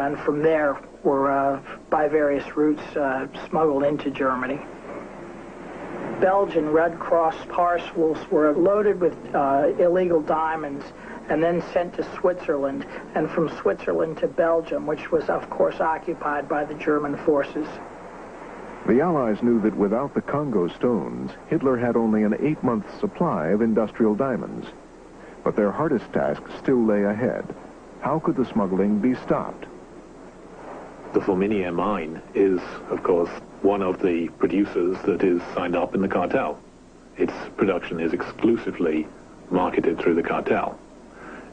and from there were, by various routes, smuggled into Germany. Belgian Red Cross parcels were loaded with illegal diamonds and then sent to Switzerland, and from Switzerland to Belgium, which was, of course, occupied by the German forces. The Allies knew that without the Congo stones, Hitler had only an 8-month supply of industrial diamonds. But their hardest task still lay ahead. How could the smuggling be stopped? The Fulminier mine is, of course, one of the producers that is signed up in the cartel. Its production is exclusively marketed through the cartel.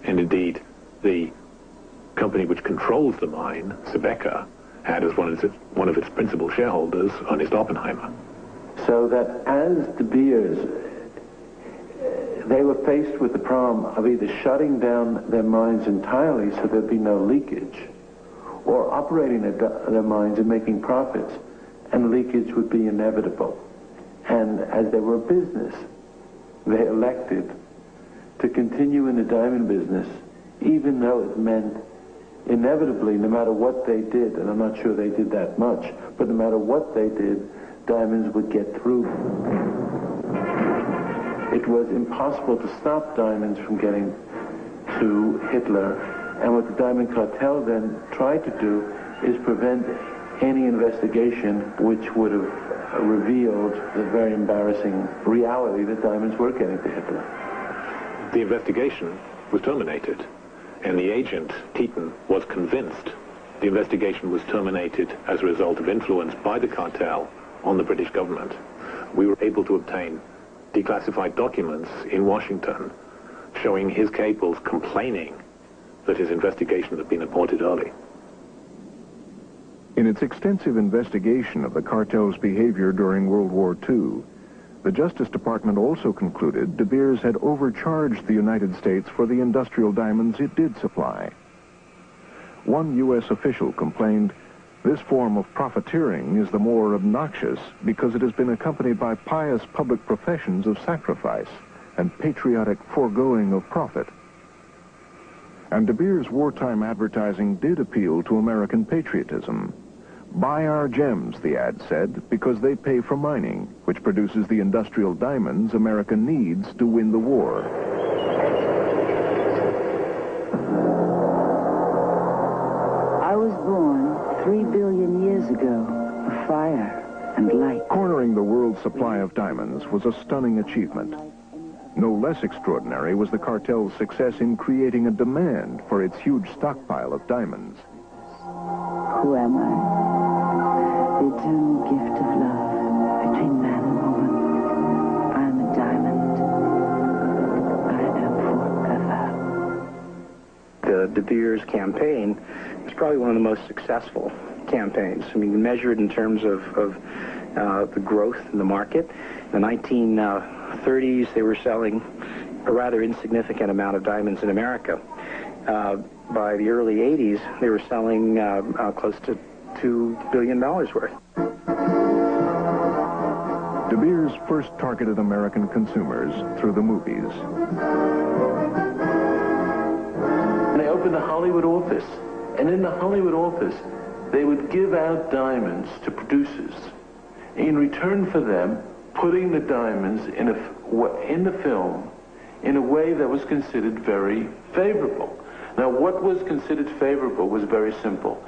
And indeed, the company which controls the mine, Sebeka, had as one of its principal shareholders Ernest Oppenheimer. So that as De Beers, they were faced with the problem of either shutting down their mines entirely so there'd be no leakage, or operating their mines and making profits, and leakage would be inevitable. And as they were a business, they elected to continue in the diamond business, even though it meant inevitably, no matter what they did, and I'm not sure they did that much, but no matter what they did, diamonds would get through. It was impossible to stop diamonds from getting to Hitler, and what the diamond cartel then tried to do is prevent any investigation which would have revealed the very embarrassing reality that diamonds were getting to Hitler. The investigation was terminated, and the agent, Teton, was convinced the investigation was terminated as a result of influence by the cartel on the British government. We were able to obtain declassified documents in Washington showing his cables complaining that his investigation had been aborted early. In its extensive investigation of the cartel's behavior during World War II, the Justice Department also concluded De Beers had overcharged the United States for the industrial diamonds it did supply. One U.S. official complained, "This form of profiteering is the more obnoxious because it has been accompanied by pious public professions of sacrifice and patriotic foregoing of profit." And De Beers' wartime advertising did appeal to American patriotism. "Buy our gems," the ad said, "because they pay for mining, which produces the industrial diamonds America needs to win the war." I was born 3 billion years ago of fire and light. Cornering the world's supply of diamonds was a stunning achievement. No less extraordinary was the cartel's success in creating a demand for its huge stockpile of diamonds. Who am I? The eternal gift of love between man and woman. I am a diamond. I am forever. The De Beers campaign is probably one of the most successful campaigns. I mean, measured in terms of the growth in the market. In the 1930s, they were selling a rather insignificant amount of diamonds in America. By the early 80s, they were selling close to $2 billion worth. De Beers first targeted American consumers through the movies. And they opened a Hollywood office. And in the Hollywood office, they would give out diamonds to producers in return for them putting the diamonds in the film in a way that was considered very favorable. Now, what was considered favorable was very simple.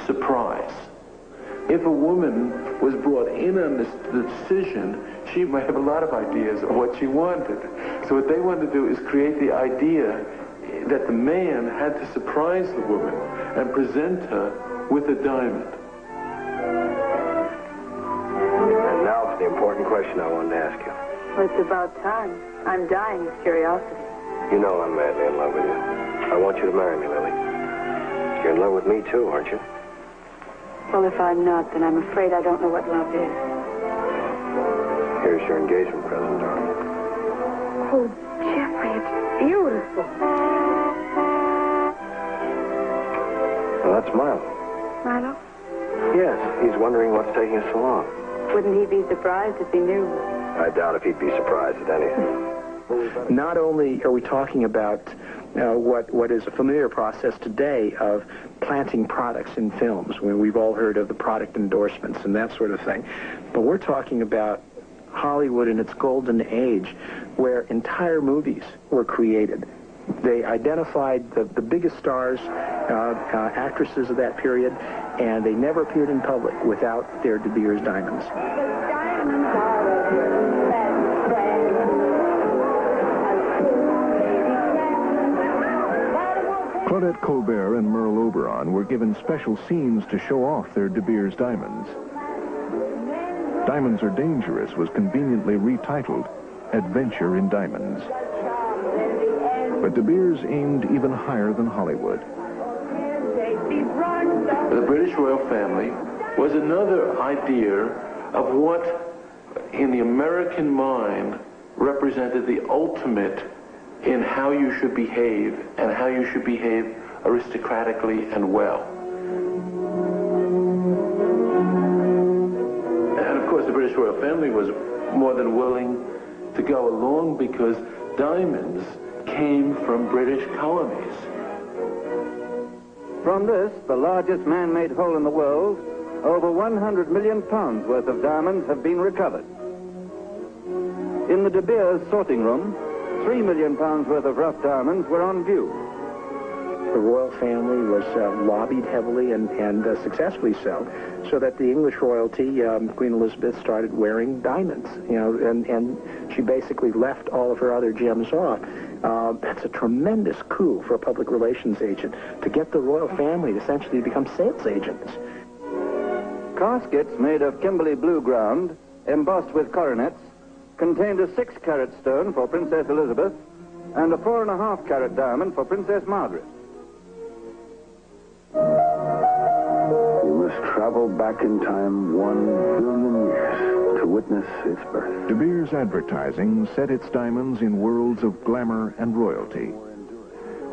Surprise. If a woman was brought in on the decision, she might have a lot of ideas of what she wanted. So what they wanted to do is create the idea that the man had to surprise the woman and present her with a diamond. And now for the important question I wanted to ask you. Well, it's about time. I'm dying with curiosity. You know I'm madly in love with you. I want you to marry me, Lily. You're in love with me, too, aren't you? Well, if I'm not, then I'm afraid I don't know what love is. Here's your engagement present, darling. Oh, Jeffrey, it's beautiful. Well, that's Milo. Milo? Yes, he's wondering what's taking us so long. Wouldn't he be surprised if he knew? I doubt if he'd be surprised at anything. Not only are we talking about what is a familiar process today of planting products in films, when we've all heard of the product endorsements and that sort of thing. But we're talking about Hollywood in its golden age, where entire movies were created. They identified the biggest stars, actresses of that period, and they never appeared in public without their De Beers diamonds. Claudette Colbert and Merle Oberon were given special scenes to show off their De Beers diamonds. Diamonds Are Dangerous was conveniently retitled Adventure in Diamonds. But De Beers aimed even higher than Hollywood. The British royal family was another idea of what, in the American mind, represented the ultimate in how you should behave, and how you should behave aristocratically and well. And of course the British royal family was more than willing to go along, because diamonds came from British colonies. From this, the largest man-made hole in the world, over 100 million pounds worth of diamonds have been recovered. In the De Beers sorting room, 3 million pounds worth of rough diamonds were on view. The royal family was lobbied heavily and successfully so that the English royalty, Queen Elizabeth, started wearing diamonds, and she basically left all of her other gems off. That's a tremendous coup for a public relations agent, to get the royal family essentially to become sales agents. Caskets made of Kimberley blue ground, embossed with coronets, contained a 6-carat stone for Princess Elizabeth and a 4.5-carat diamond for Princess Margaret. You must travel back in time 1 billion years to witness its birth. De Beers advertising set its diamonds in worlds of glamour and royalty.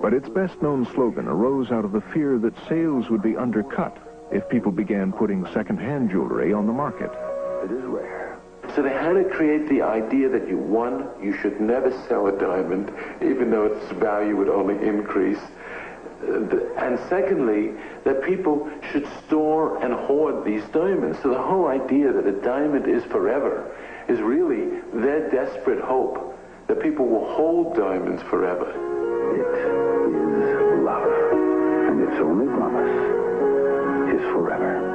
But its best-known slogan arose out of the fear that sales would be undercut if people began putting second-hand jewelry on the market. It is rare. So they had to create the idea that you should never sell a diamond, even though its value would only increase. And secondly, that people should store and hoard these diamonds. So the whole idea that a diamond is forever is really their desperate hope that people will hold diamonds forever. It is love, and its only promise is forever.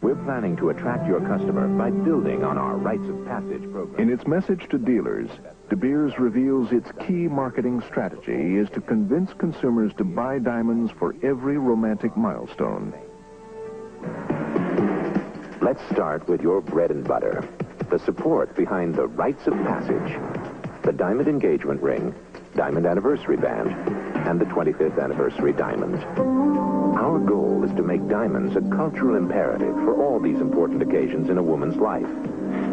We're planning to attract your customer by building on our rites of passage program. In its message to dealers, De Beers reveals its key marketing strategy is to convince consumers to buy diamonds for every romantic milestone. Let's start with your bread and butter, the support behind the rites of passage, the diamond engagement ring, diamond anniversary band, and the 25th anniversary diamond. Our goal is to make diamonds a cultural imperative for all these important occasions in a woman's life.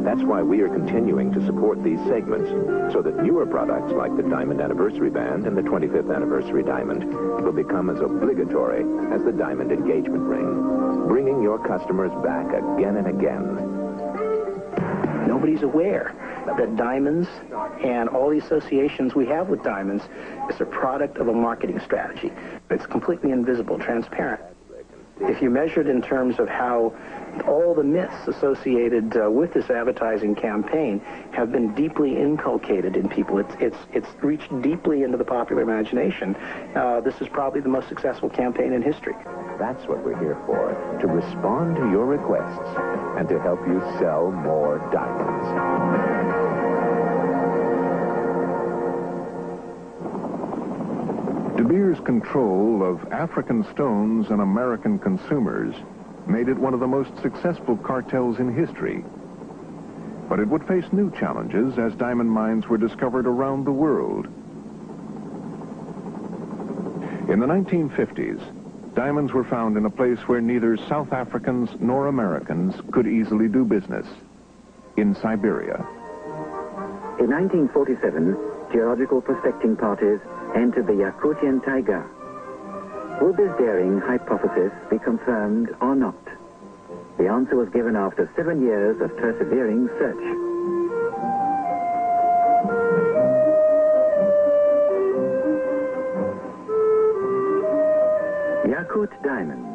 That's why we are continuing to support these segments, so that newer products like the diamond anniversary band and the 25th anniversary diamond will become as obligatory as the diamond engagement ring, bringing your customers back again and again. Nobody's aware that diamonds and all the associations we have with diamonds is a product of a marketing strategy. It's completely invisible, transparent. If you measure it in terms of how all the myths associated with this advertising campaign have been deeply inculcated in people, it's reached deeply into the popular imagination. This is probably the most successful campaign in history. That's what we're here for, to respond to your requests and to help you sell more diamonds. De Beers' control of African stones and American consumers made it one of the most successful cartels in history. But it would face new challenges as diamond mines were discovered around the world. In the 1950s, diamonds were found in a place where neither South Africans nor Americans could easily do business, in Siberia. In 1947, geological prospecting parties entered the Yakutian taiga. Will this daring hypothesis be confirmed or not? The answer was given after 7 years of persevering search. uncut diamonds.